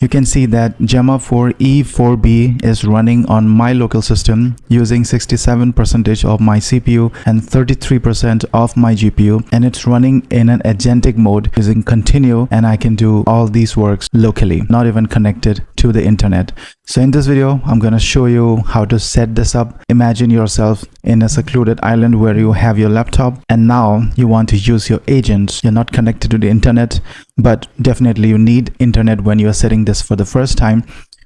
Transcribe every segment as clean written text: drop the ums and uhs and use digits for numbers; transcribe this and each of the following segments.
you can see that Gemma 4E4B is running on my local system using 67% of my CPU and 33% of my GPU, and it's running in an agentic mode using continue, and I can do all these works locally, not even connected to the internet. So in this video, I'm going to show you how to set this up. Imagine yourself in a secluded island where you have your laptop and now you want to use your agents. You're not connected to the internet, but definitely you need internet when you are setting this for the first time,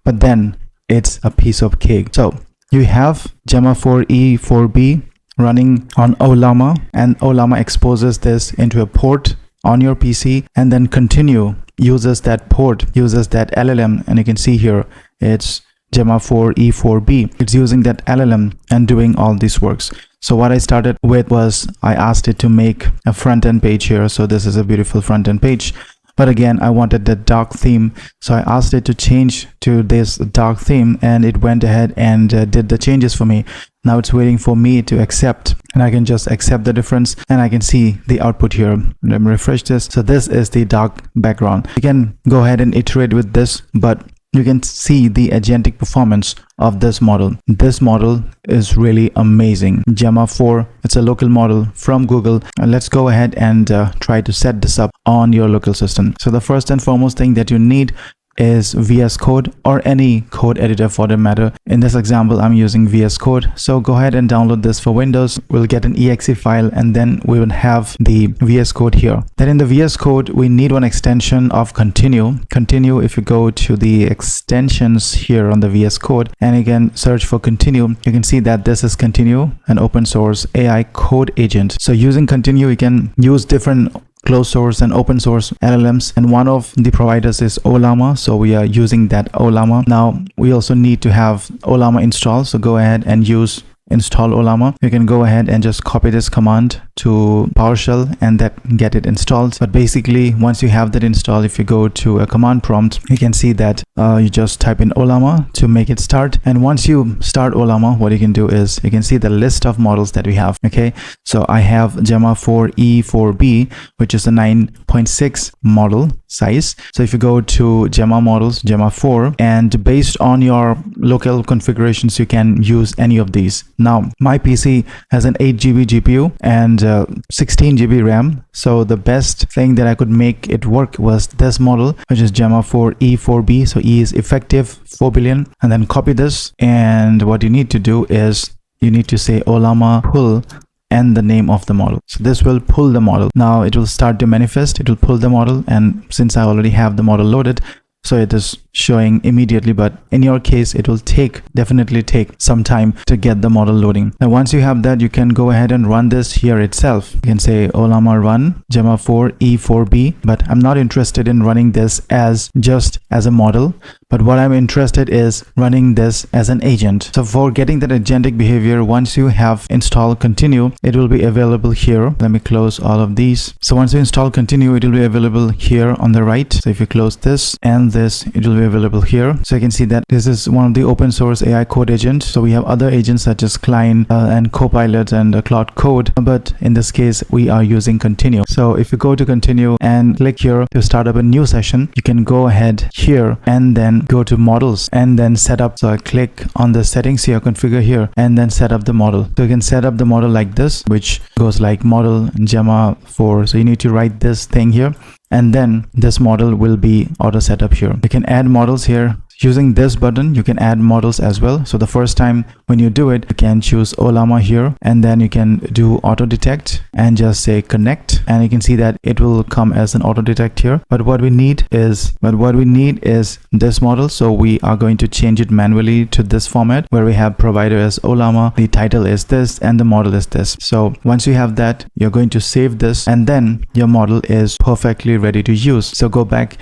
but then it's a piece of cake. So you have Gemma 4E4B running on Ollama, and Ollama exposes this into a port on your PC, and then continue uses that port, uses that LLM, and you can see here it's Gemma 4E4B. It's using that LLM and doing all these works. So what I started with was I asked it to make a front-end page here. So this is a beautiful front-end page, but again I wanted the dark theme, so I asked it to change to this dark theme, and it went ahead and did the changes for me. Now it's waiting for me to accept, and I can just accept the difference, and I can see the output here. Let me refresh this. So this is the dark background. You can go ahead and iterate with this, but you can see the agentic performance of this model. This model is really amazing. Gemma 4, it's a local model from Google. And let's go ahead and try to set this up on your local system. So the first and foremost thing that you need is VS Code, or any code editor for that matter. In this example, I'm using VS Code. So go ahead and download this for Windows. We'll get an exe file, and then we will have the VS Code here. Then in the VS Code, we need one extension of continue. Continue, if you go to the extensions here on the VS Code, and again search for continue, you can see that this is continue, an open source AI code agent. So using continue, you can use different closed source and open source LLMs, and one of the providers is Ollama, so we are using that Ollama. Now we also need to have Ollama installed, so go ahead and use install Ollama. You can go ahead and just copy this command to PowerShell and that get it installed. But basically, once you have that installed, if you go to a command prompt, you can see that you just type in Ollama to make it start. And once you start Ollama, what you can do is you can see the list of models that we have. Okay, so I have Gemma 4E4B, which is a 9.6 model size. So if you go to Gemma models, Gemma 4, and based on your local configurations, you can use any of these. Now my PC has an 8GB GPU and 16GB RAM, so the best thing that I could make it work was this model, which is Gemma 4E4B. So E is effective 4 billion, and then copy this, and what you need to do is you need to say Ollama pull and the name of the model. So this will pull the model. Now it will start to manifest, it will pull the model, and since I already have the model loaded, so it is showing immediately, but in your case it will definitely take some time to get the model loading. Now once you have that, you can go ahead and run this here itself. You can say Ollama run Gemma 4E4B, but I'm not interested in running this as just as a model, but what I'm interested is running this as an agent. So for getting that agentic behavior, once you have installed continue, it will be available here. Let me close all of these. So once you install continue, it will be available here on the right. So if you close this and this, it will be available here. So you can see that this is one of the open source AI code agents. So we have other agents such as Klein and Copilot and Cloud Code, but in this case we are using continue. So if you go to continue and click here to start up a new session, you can go ahead here and then go to models and then set up. So I click on the settings here, configure here, and then set up the model. So you can set up the model like this, which goes like model Gemma 4. So you need to write this thing here, and then this model will be auto set up here. You can add models here. Using this button, you can add models as well. So the first time when you do it, you can choose Ollama here, and then you can do auto detect and just say connect, and you can see that it will come as an auto detect here. But what we need is this model. So we are going to change it manually to this format where we have provider as Ollama, the title is this, and the model is this. So once you have that, you're going to save this, and then your model is perfectly ready to use. So go back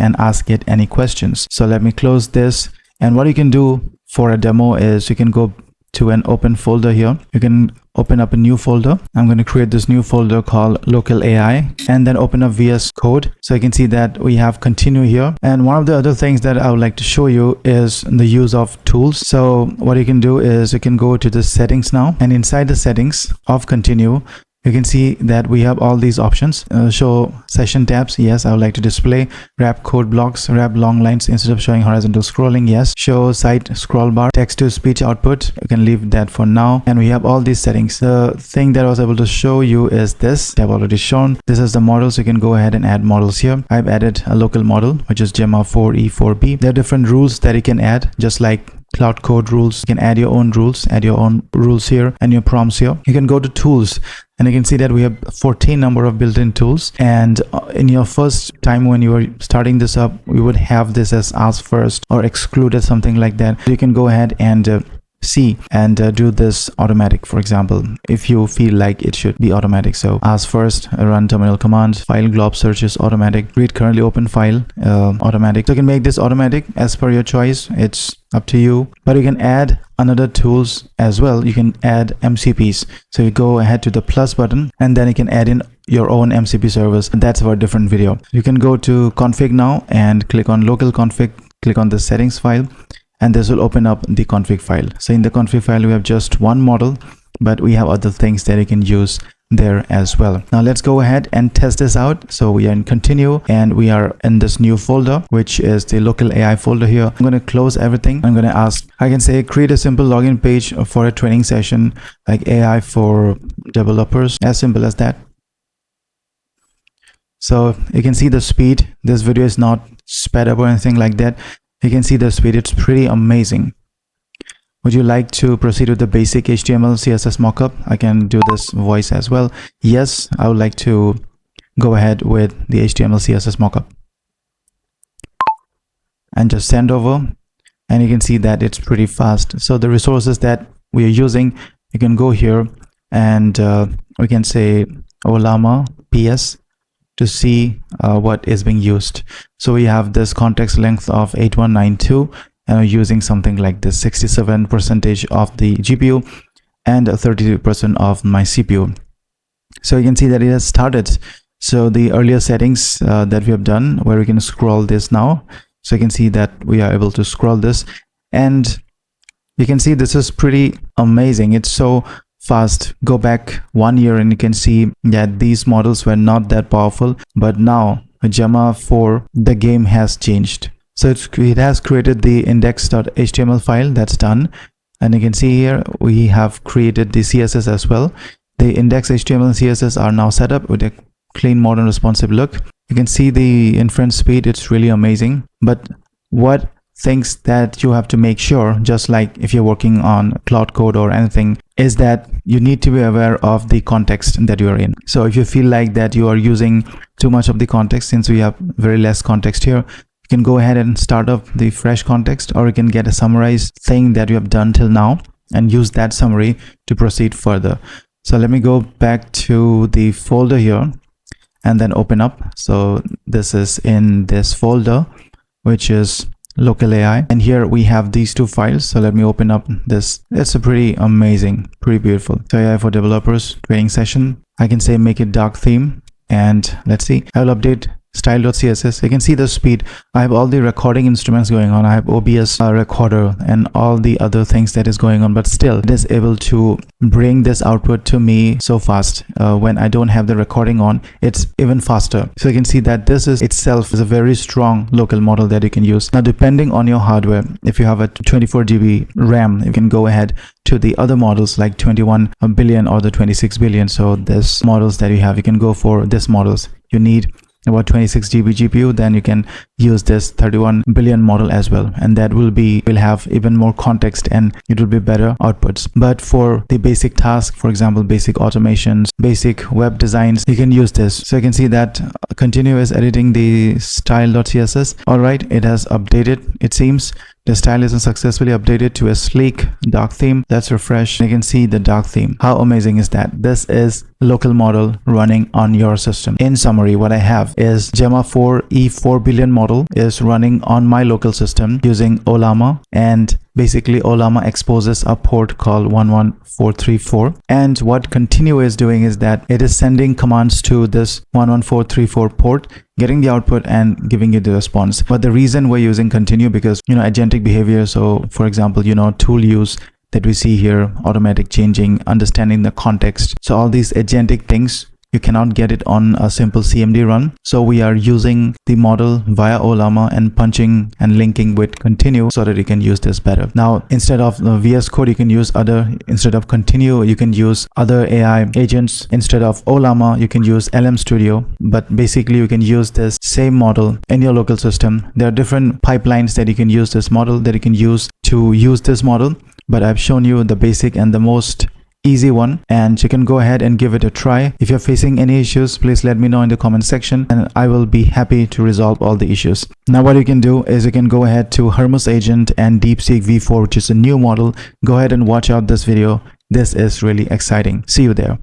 and ask it any questions. So let me close this, and what you can do for a demo is you can go to an open folder here. You can open up a new folder. I'm going to create this new folder called local AI, and then open up VS Code. So you can see that we have continue here. And one of the other things that I would like to show you is the use of tools. So what you can do is you can go to the settings now, and inside the settings of continue, you can see that we have all these options. Show session tabs, yes, I would like to display. Wrap code blocks, wrap long lines instead of showing horizontal scrolling, yes. Show site scroll bar, text to speech output, you can leave that for now. And we have all these settings. The thing that I was able to show you is this. I've already shown. This is the model, so you can go ahead and add models here. I've added a local model, which is Gemma 4E4B. There are different rules that you can add, just like Cloud Code rules. You can add your own rules, here, and your prompts here. You can go to tools, and you can see that we have 14 number of built-in tools. And in your first time when you are starting this up, we would have this as ask first or excluded, something like that. You can go ahead and see and do this automatic, for example, if you feel like it should be automatic. So ask first, run terminal command, file glob search is automatic, read currently open file, automatic. So you can make this automatic as per your choice. It's up to you, but you can add another tools as well. You can add MCPs. So you go ahead to the plus button, and then you can add in your own MCP servers. That's for a different video. You can go to config now and click on local config, click on the settings file, and this will open up the config file. So in the config file, we have just one model, but we have other things that you can use there as well. Now let's go ahead and test this out. So we are in continue, and we are in this new folder, which is the local AI folder here. I'm going to close everything. I'm going to ask, I can say create a simple login page for a training session like AI for developers, as simple as that. So you can see the speed. This video is not sped up or anything like that. You can see the speed, it's pretty amazing. Would you like to proceed with the basic HTML CSS mockup? I can do this voice as well. Yes, I would like to go ahead with the HTML CSS mockup. And just send over, and you can see that it's pretty fast. So the resources that we are using, you can go here and we can say Ollama PS to see what is being used. So we have this context length of 8192, and we're using something like this, 67% of the GPU and 32% of my CPU. So you can see that it has started. So the earlier settings that we have done, where we can scroll this now. So you can see that we are able to scroll this, and you can see this is pretty amazing. It's so fast. Go back 1 year and you can see that these models were not that powerful, but now Gemma 4, the game has changed. So it has created the index.html file. That's done, and you can see here we have created the CSS as well. The index.html and CSS are now set up with a clean, modern, responsive look. You can see the inference speed, it's really amazing. But what things that you have to make sure, just like if you're working on Cloud Code or anything, is that you need to be aware of the context that you are in. So if you feel like that you are using too much of the context, since we have very less context here, you can go ahead and start up the fresh context, or you can get a summarized thing that you have done till now and use that summary to proceed further. So let me go back to the folder here and then open up. So this is in this folder, which is local AI, and here we have these two files. So let me open up this. It's a pretty amazing, pretty beautiful. So AI for developers training session. I can say make it dark theme, and let's see. I will update style.css. You can see the speed. I have all the recording instruments going on. I have OBS recorder and all the other things that is going on, but still it is able to bring this output to me so fast. When I don't have the recording on, it's even faster. So you can see that this is itself is a very strong local model that you can use. Now, depending on your hardware, if you have a 24 GB RAM, you can go ahead to the other models like 21 billion or the 26 billion. So this models that you have, you can go for this models. You need about 26 GB GPU, then you can use this 31 billion model as well, and that will have even more context and it will be better outputs. But for the basic task, for example, basic automations, basic web designs, you can use this. So you can see that continue is editing the style.css. All right, it has updated. It seems the style is successfully updated to a sleek dark theme. Let's refresh. You can see the dark theme. How amazing is that? This is local model running on your system. In summary, what I have is Gemma 4E4 billion model is running on my local system using Ollama, and basically Ollama exposes a port called 11434, and what continue is doing is that it is sending commands to this 11434 port, getting the output and giving you the response. But the reason we're using continue, because agentic behavior. So for example, tool use that we see here, automatic changing, understanding the context. So all these agentic things, you cannot get it on a simple CMD run. So we are using the model via Ollama and punching and linking with continue so that you can use this better. Now, instead of the VS Code, you can use other, instead of continue, you can use other AI agents. Instead of Ollama, you can use LM Studio. But basically, you can use this same model in your local system. There are different pipelines that you can use this model, that you can use to use this model. But I've shown you the basic and the most easy one, and you can go ahead and give it a try. If you're facing any issues, please let me know in the comment section and I will be happy to resolve all the issues. Now what you can do is you can go ahead to Hermes Agent and DeepSeek V4, which is a new model. Go ahead and watch out this video. This is really exciting. See you there.